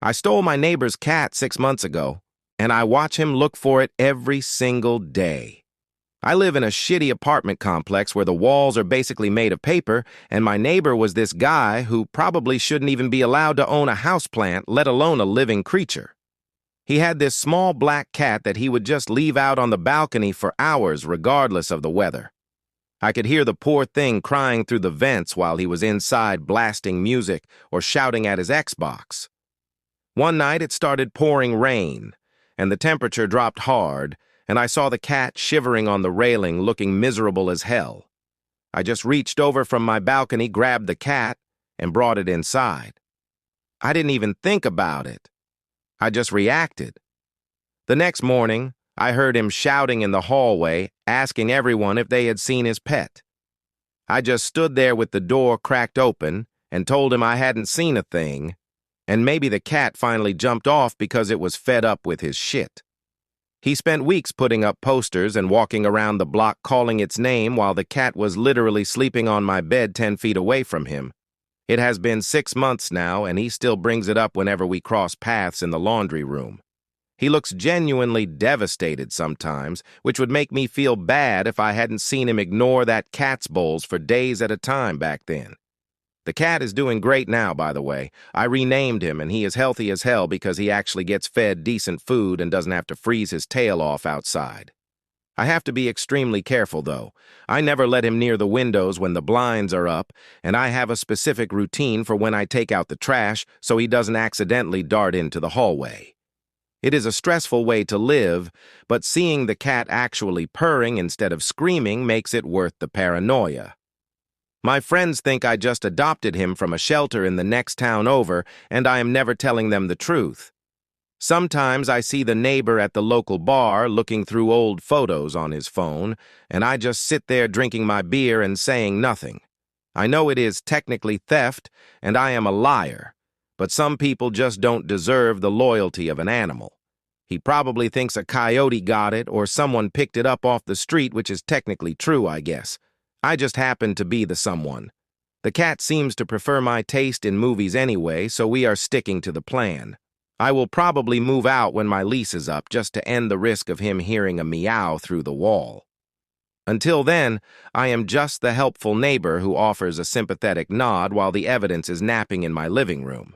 I stole my neighbor's cat 6 months ago, and I watch him look for it every single day. I live in a shitty apartment complex where the walls are basically made of paper, and my neighbor was this guy who probably shouldn't even be allowed to own a houseplant, let alone a living creature. He had this small black cat that he would just leave out on the balcony for hours regardless of the weather. I could hear the poor thing crying through the vents while he was inside blasting music or shouting at his Xbox. One night it started pouring rain, and the temperature dropped hard, and I saw the cat shivering on the railing looking miserable as hell. I just reached over from my balcony, grabbed the cat, and brought it inside. I didn't even think about it. I just reacted. The next morning, I heard him shouting in the hallway, asking everyone if they had seen his pet. I just stood there with the door cracked open and told him I hadn't seen a thing, and maybe the cat finally jumped off because it was fed up with his shit. He spent weeks putting up posters and walking around the block calling its name while the cat was literally sleeping on my bed 10 feet away from him. It has been 6 months now, and he still brings it up whenever we cross paths in the laundry room. He looks genuinely devastated sometimes, which would make me feel bad if I hadn't seen him ignore that cat's bowls for days at a time back then. The cat is doing great now, by the way. I renamed him, and he is healthy as hell because he actually gets fed decent food and doesn't have to freeze his tail off outside. I have to be extremely careful, though. I never let him near the windows when the blinds are up, and I have a specific routine for when I take out the trash so he doesn't accidentally dart into the hallway. It is a stressful way to live, but seeing the cat actually purring instead of screaming makes it worth the paranoia. My friends think I just adopted him from a shelter in the next town over, and I am never telling them the truth. Sometimes I see the neighbor at the local bar looking through old photos on his phone, and I just sit there drinking my beer and saying nothing. I know it is technically theft, and I am a liar, but some people just don't deserve the loyalty of an animal. He probably thinks a coyote got it or someone picked it up off the street, which is technically true, I guess. I just happen to be the someone. The cat seems to prefer my taste in movies anyway, so we are sticking to the plan. I will probably move out when my lease is up just to end the risk of him hearing a meow through the wall. Until then, I am just the helpful neighbor who offers a sympathetic nod while the evidence is napping in my living room.